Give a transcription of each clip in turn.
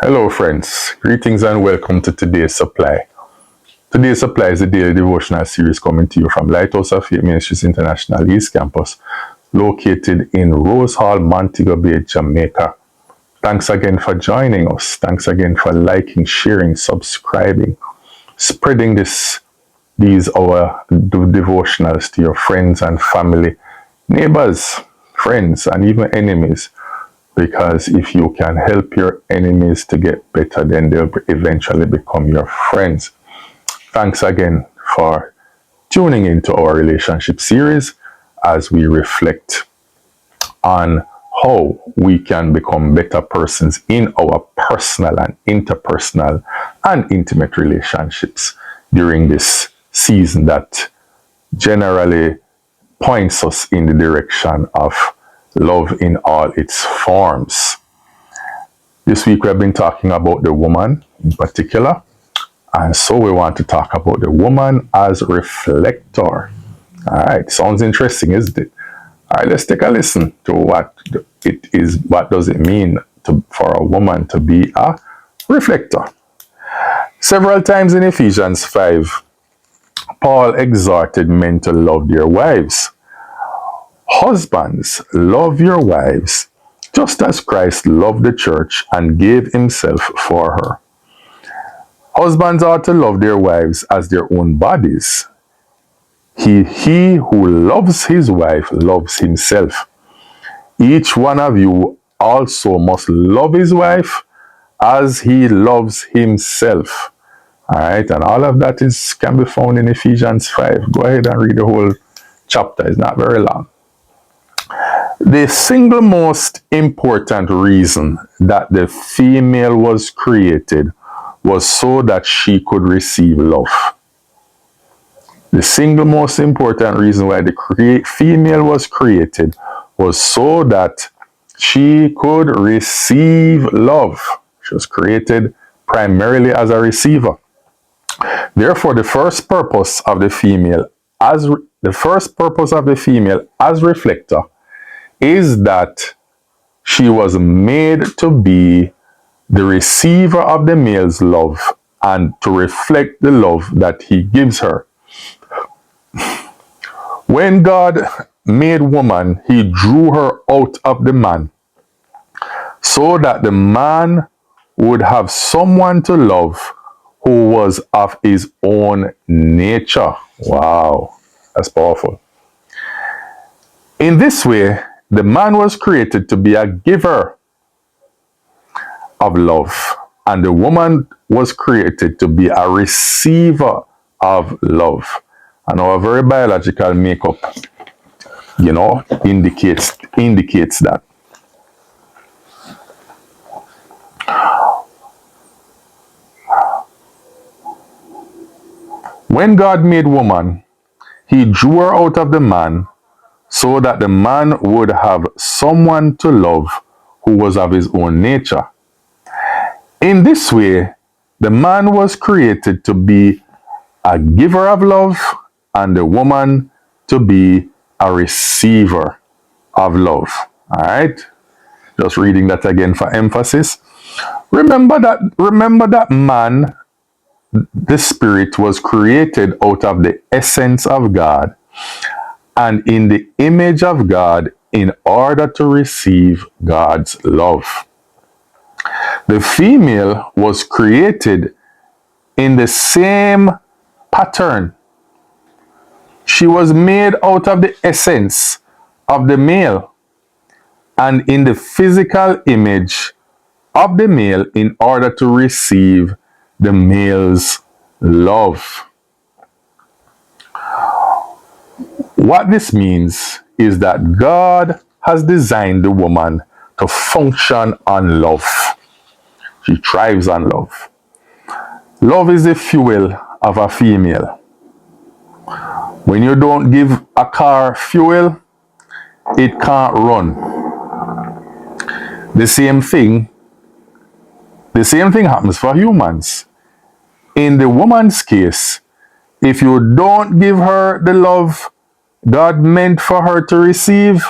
Hello, friends. Greetings and welcome to today's supply. Today's supply is a daily devotional series coming to you from Lighthouse of Faith Ministries International East Campus, located in Rose Hall, Montego Bay, Jamaica. Thanks again for joining us. Thanks again for liking, sharing, subscribing, spreading these our devotionals to your friends and family, neighbors, friends, and even enemies. Because if you can help your enemies to get better, then they'll eventually become your friends. Thanks again for tuning into our relationship series as we reflect on how we can become better persons in our personal and interpersonal and intimate relationships during this season that generally points us in the direction of love in all its forms. This week we have been talking about the woman in particular, and so we want to talk about the woman as reflector. All right, sounds interesting, isn't it? All right, let's take a listen to what it is. What does it mean for a woman to be a reflector? Several times in Ephesians 5, Paul exhorted men to love their wives. Husbands, love your wives, just as Christ loved the church and gave himself for her. Husbands ought to love their wives as their own bodies. He who loves his wife loves himself. Each one of you also must love his wife as he loves himself. All right, and all of that can be found in Ephesians 5. Go ahead and read the whole chapter. It's not very long. The single most important reason that the female was created was so that she could receive love. The single most important reason why the female was created was so that she could receive love. She was created primarily as a receiver. Therefore, the first purpose of the female as reflector is that she was made to be the receiver of the male's love and to reflect the love that he gives her. When God made woman, he drew her out of the man so that the man would have someone to love who was of his own nature. Wow, that's powerful. In this way, the man was created to be a giver of love, and the woman was created to be a receiver of love. And our very biological makeup, indicates that. When God made woman, he drew her out of the man so that the man would have someone to love who was of his own nature. In this way, the man was created to be a giver of love and the woman to be a receiver of love. All right? Just reading that again for emphasis. Remember that man, the spirit, was created out of the essence of God and in the image of God in order to receive God's love. The female was created in the same pattern. She was made out of the essence of the male and in the physical image of the male in order to receive the male's love. What this means is that God has designed the woman to function on love. She thrives on love. Love is the fuel of a female. When you don't give a car fuel, it can't run. The same thing happens for humans. In the woman's case, if you don't give her the love God meant for her to receive,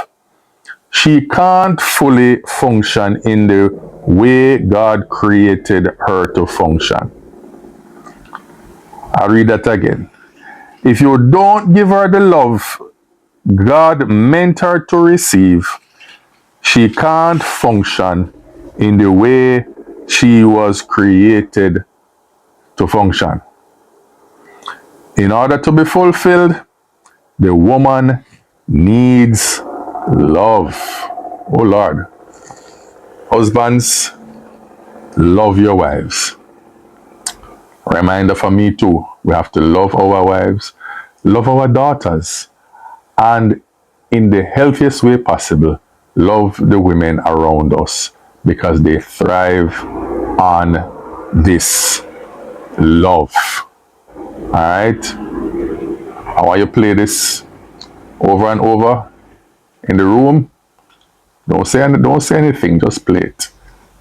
she can't fully function in the way God created her to function. I'll read that again. If you don't give her the love God meant her to receive, she can't function in the way she was created to function. In order to be fulfilled, the woman needs love. Oh Lord. Husbands, love your wives. Reminder for me too. We have to love our wives, love our daughters, and in the healthiest way possible, love the women around us because they thrive on this love. All right? I want you to play this over and over in the room. Don't say anything, just play it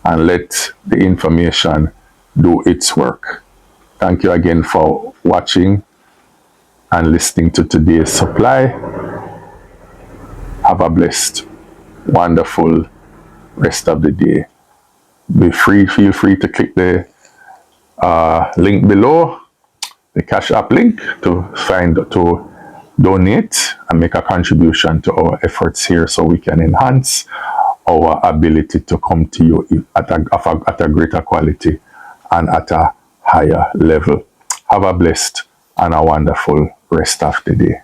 and let the information do its work. Thank you again for watching and listening to today's supply. Have a blessed, wonderful rest of the day. Feel free to click the link below, the Cash App link, to donate and make a contribution to our efforts here so we can enhance our ability to come to you at a greater quality and at a higher level. Have a blessed and a wonderful rest of the day.